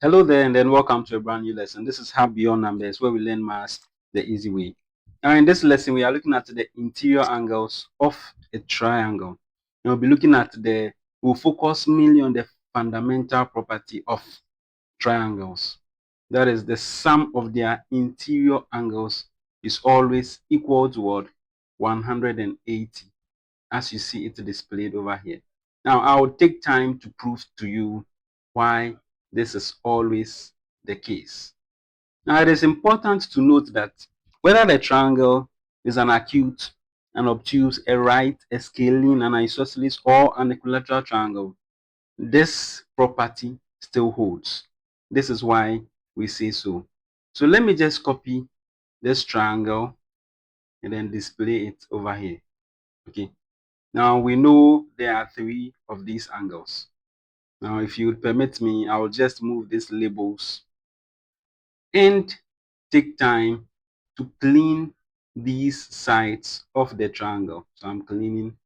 Hello there, and then welcome to a brand new lesson. This is How Beyond Numbers, where we learn math the easy way. Now, in this lesson, we are looking at the interior angles of a triangle. And we'll be looking at we'll focus mainly on the fundamental property of triangles. That is, the sum of their interior angles is always equal to what? 180, as you see it displayed over here. Now, I will take time to prove to you why this is always the case. Now, it is important to note that whether the triangle is an acute, an obtuse, a right, a scalene, an isosceles, or an equilateral triangle, this property still holds. This is why we say so. So let me just copy this triangle and then display it over here. Okay. Now we know there are three of these angles. Now, if you would permit me, I will just move these labels and take time to clean these sides of the triangle. So I'm cleaning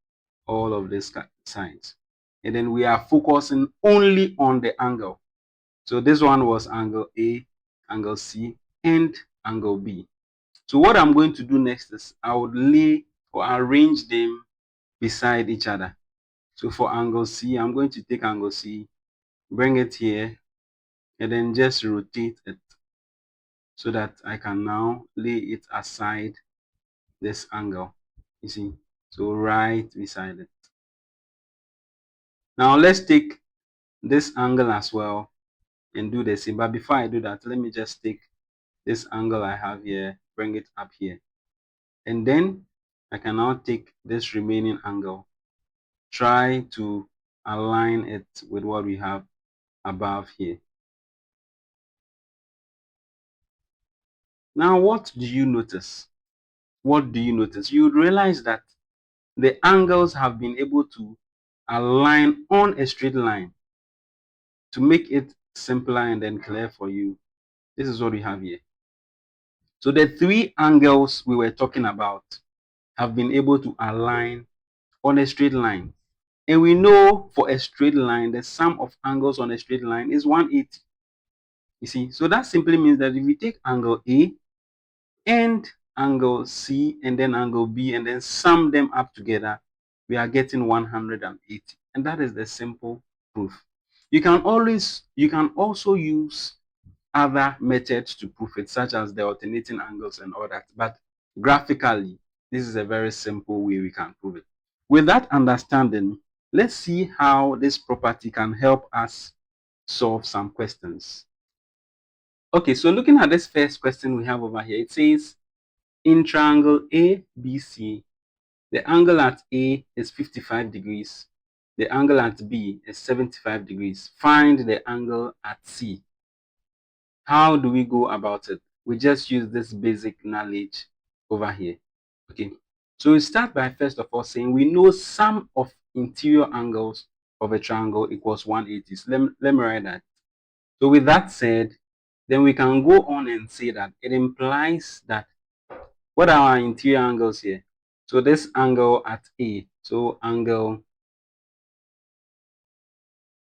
all of these sides. And then we are focusing only on the angle. So this one was angle A, angle C, and angle B. So what I'm going to do next is I would lay or arrange them beside each other. So for angle C, I'm going to take angle C, bring it here, and then just rotate it so that I can now lay it aside this angle. You see, so right beside it. Now let's take this angle as well and do the same. But before I do that, let me just take this angle I have here, bring it up here. And then I can now take this remaining angle, try to align it with what we have above here. Now, what do you notice? What do you notice? You would realize that the angles have been able to align on a straight line. To make it simpler and then clear for you, this is what we have here. So the three angles we were talking about have been able to align on a straight line. And we know for a straight line, the sum of angles on a straight line is 180. You see, so that simply means that if we take angle A and angle C and then angle B and then sum them up together, we are getting 180. And that is the simple proof. You can also use other methods to prove it, such as the alternating angles and all that. But graphically, this is a very simple way we can prove it. With that understanding, let's see how this property can help us solve some questions. Okay, so looking at this first question we have over here, it says in triangle ABC, the angle at A is 55 degrees. The angle at B is 75 degrees. Find the angle at C. How do we go about it? We just use this basic knowledge over here. Okay, so we start by first of all saying we know sum of interior angles of a triangle equals 180. So let me write that. So with that said, then we can go on and say that it implies that what are our interior angles here? So this angle at A, so angle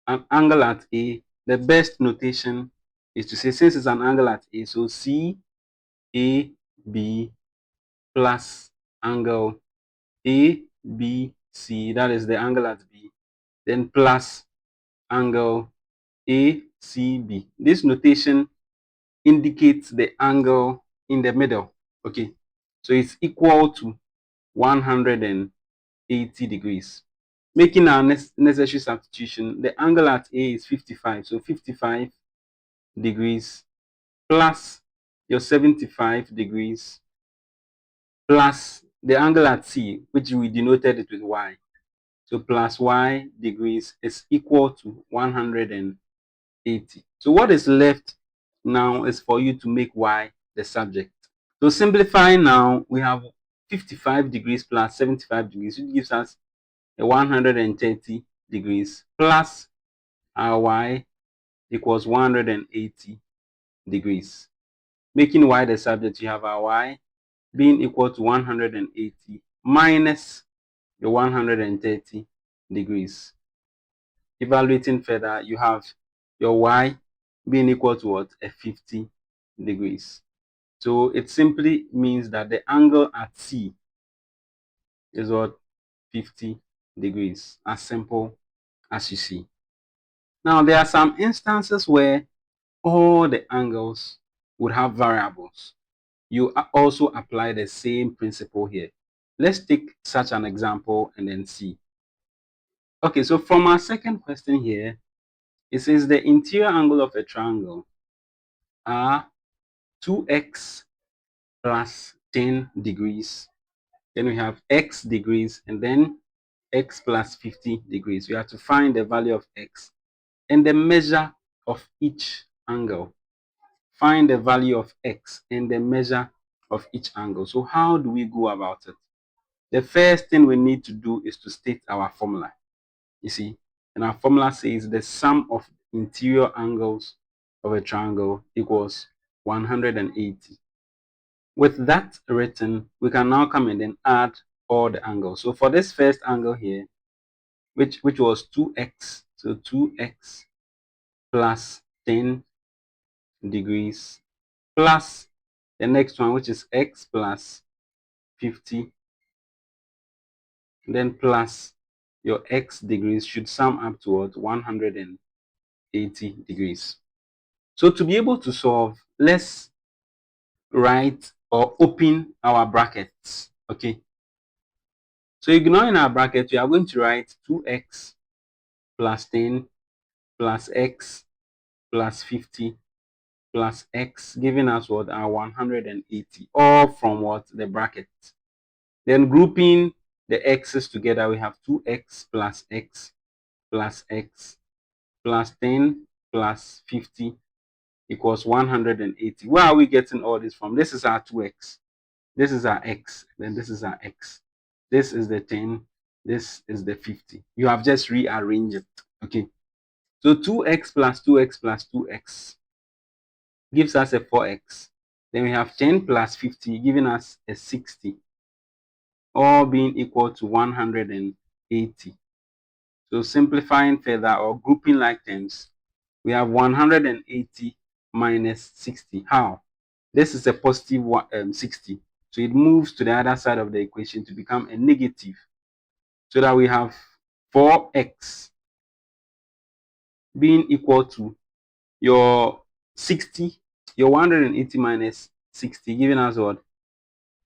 at A, the best notation is to say, since it's an angle at A, so C A B plus angle A B C, that is the angle at B, then plus angle A C B. This notation indicates the angle in the middle. Okay, so it's equal to 180 degrees. Making our necessary substitution, the angle at A is 55, so 55 degrees plus your 75 degrees plus the angle at C, which we denoted it with Y. So plus Y degrees is equal to 180. So what is left now is for you to make Y the subject. So simplifying now, we have 55 degrees plus 75 degrees, which gives us a 130 degrees plus our Y equals 180 degrees. Making Y the subject, you have our Y being equal to 180 minus the 130 degrees. Evaluating further, you have your Y being equal to what? A 50 degrees. So it simply means that the angle at C is what? 50 degrees. As simple as you see. Now, there are some instances where all the angles would have variables. You also apply the same principle here. Let's take such an example and then see. Okay, so from our second question here, it says the interior angle of a triangle are 2x plus 10 degrees. Then we have x degrees and then x plus 50 degrees. We have to find the value of x and the measure of each angle. Find the value of x and the measure of each angle. So how do we go about it? The first thing we need to do is to state our formula. You see, and our formula says the sum of interior angles of a triangle equals 180. With that written, we can now come and then add all the angles. So for this first angle here, which was 2x, so 2x plus 10 degrees plus the next one, which is x plus 50, then plus your x degrees should sum up towards 180 degrees. So to be able to solve, let's write or open our brackets. Okay. So ignoring our bracket, we are going to write 2x plus 10 plus x plus 50 plus x, giving us what? Our 180, all from what? The bracket. Then grouping the x's together, we have 2x plus x plus x plus 10 plus 50 equals 180. Where are we getting all this from? This is our 2x. This is our x. Then this is our x. This is the 10. This is the 50. You have just rearranged it. Okay. So 2x plus 2x plus 2x gives us a 4x. Then we have 10 plus 50 giving us a 60. All being equal to 180. So simplifying further or grouping like terms, we have 180 minus 60. How? This is a positive 60. So it moves to the other side of the equation to become a negative. So that we have 4x being equal to your 60, your 180 minus 60, giving us what?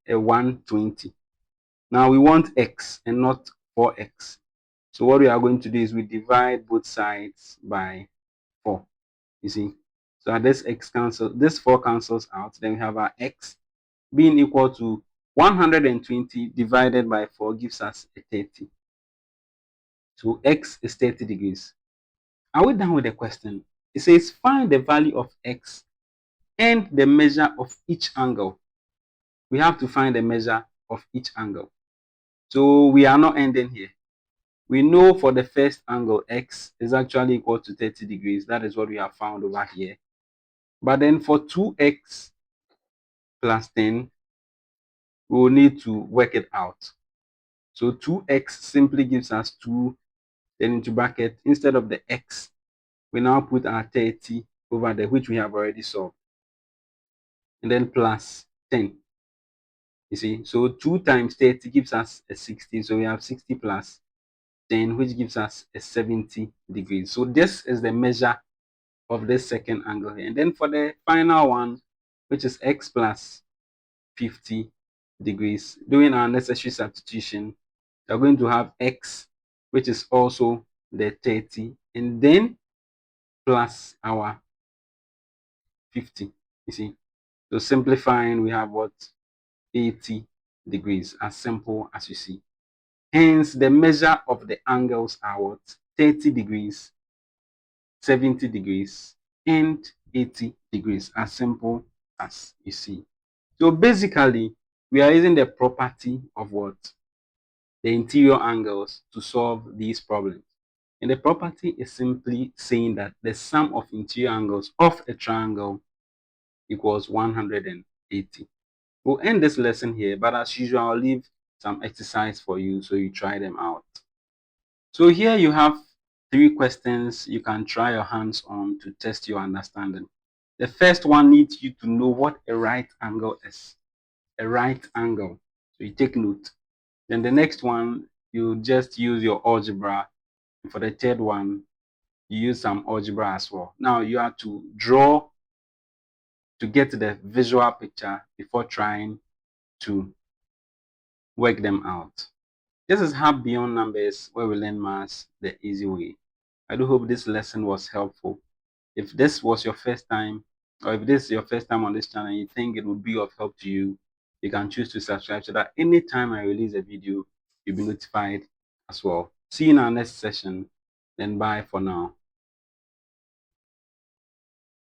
A 120. Now we want x and not 4x. So what we are going to do is we divide both sides by 4. You see? So this x cancel, this 4 cancels out. Then we have our x being equal to 120 divided by 4 gives us a 30. So x is 30 degrees. Are we done with the question? It says find the value of x and the measure of each angle. We have to find the measure of each angle. So we are not ending here. We know for the first angle, x is actually equal to 30 degrees. That is what we have found over here. But then for 2x plus 10, we will need to work it out. So 2x simply gives us 2, then into bracket, instead of the x, we now put our 30 over there, which we have already solved. And then plus 10. You see, so 2 times 30 gives us a 60. So we have 60 plus 10, which gives us a 70 degrees. So this is the measure of this second angle here. And then for the final one, which is x plus 50 degrees, doing our necessary substitution, we're going to have x, which is also the 30, and then plus our 50. You see, so simplifying, we have what? 80 degrees, as simple as you see. Hence, the measure of the angles are what? 30 degrees, 70 degrees, and 80 degrees, as simple as you see. So basically, we are using the property of what? The interior angles to solve these problems. And the property is simply saying that the sum of interior angles of a triangle equals 180. We'll end this lesson here, but as usual, I'll leave some exercise for you so you try them out. So here you have 3 questions you can try your hands on to test your understanding. The first one needs you to know what a right angle is. A right angle. So you take note. Then the next one, you just use your algebra. And for the third one, you use some algebra as well. Now you have to draw to get the visual picture before trying to work them out. This is how Beyond Numbers, where we learn maths the easy way. I do hope this lesson was helpful. If this was your first time, or if this is your first time on this channel and you think it would be of help to you, you can choose to subscribe so that anytime I release a video, you'll be notified as well. See you in our next session. Then bye for now.